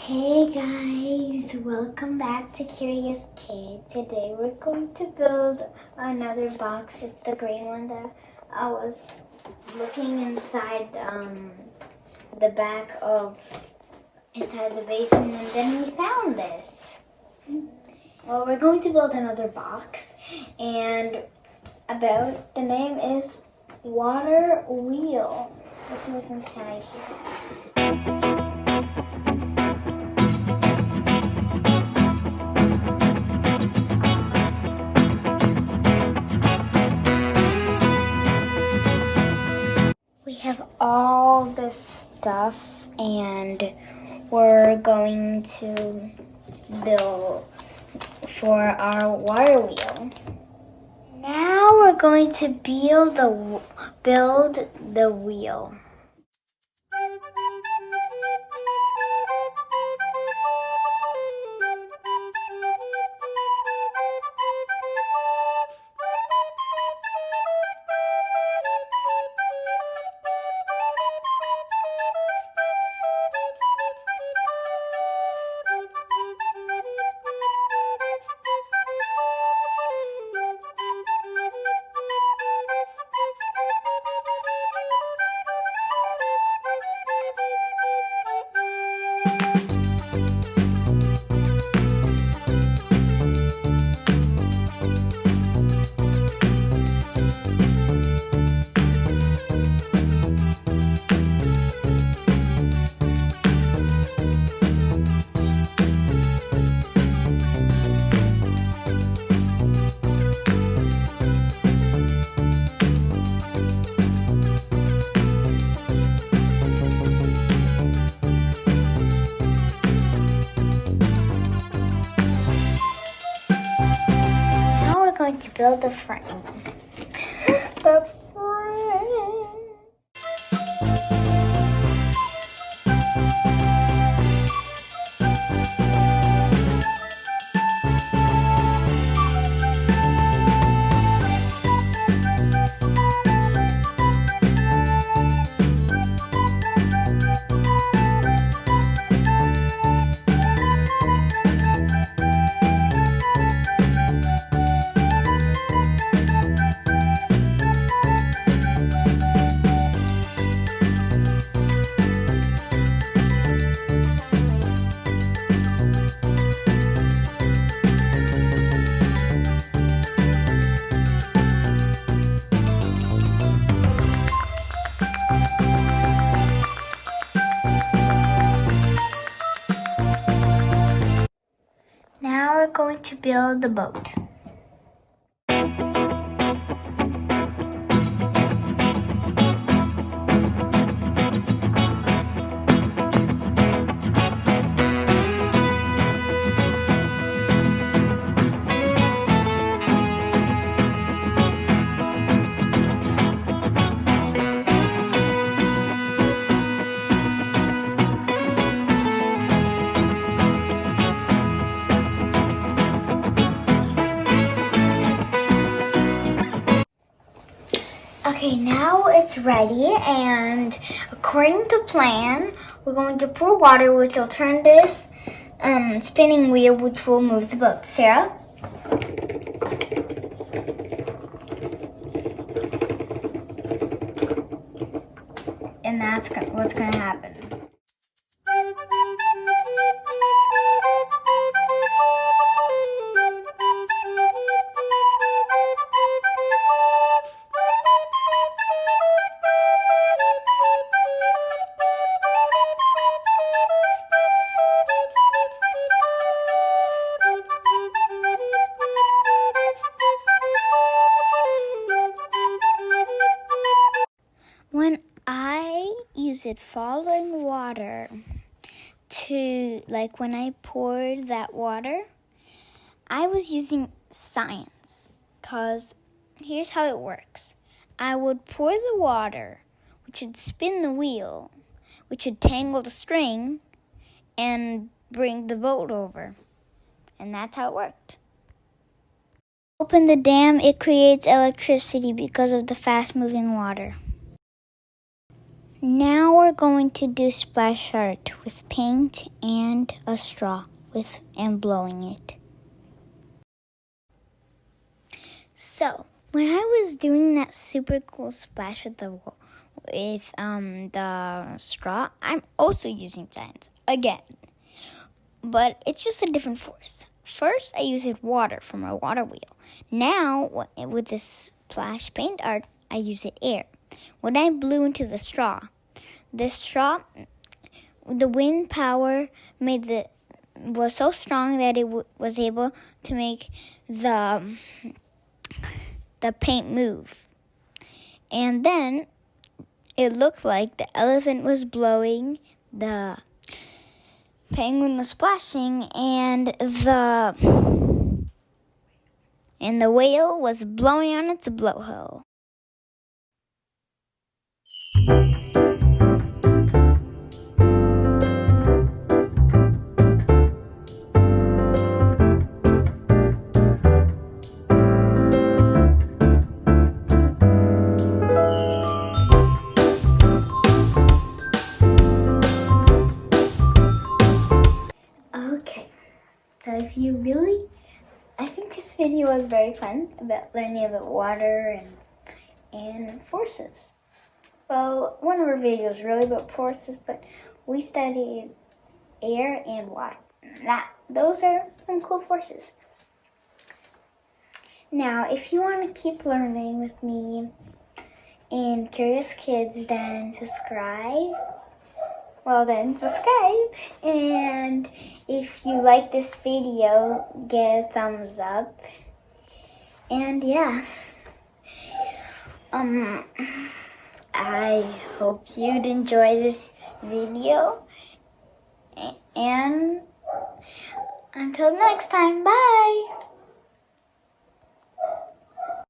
Hey guys, welcome back to Curious Kid. Today we're going to build another box. It's the green one that I was looking inside the back of inside the basement, and then we found this. Well, we're going to build another box, and the name is Water Wheel. Let's see what's inside here. We have all this stuff, and we're going to build for our water wheel. Now we're going to build the wheel. Going to build the frame. The frame. Now we're going to build the boat. Okay, now it's ready, and according to plan, we're going to pour water, which will turn this spinning wheel, which will move the boat. Sarah? And that's what's going to happen. When I use it falling water to, like when I poured that water, I was using science, because here's how it works. I would pour the water, which would spin the wheel, which would tangle the string and bring the boat over. And that's how it worked. Open the dam, it creates electricity because of the fast-moving water. Now we're going to do splash art with paint and a straw and blowing it. So when I was doing that super cool splash with the straw, I'm also using science again, but it's just a different force. First, I used water from a water wheel. Now, with this splash paint art, I use air. When I blew into the wind power was so strong that it was able to make the paint move. And then it looked like the elephant was blowing, the penguin was splashing, and the whale was blowing on its blowhole. Okay, so I think this video was very fun about learning about water and forces. Well, one of our videos really about forces, but we studied air and water. Those are some cool forces. Now, if you want to keep learning with me and Curious Kids, then subscribe. And if you like this video, give a thumbs up. And yeah. I hope you'd enjoy this video. And until next time, bye!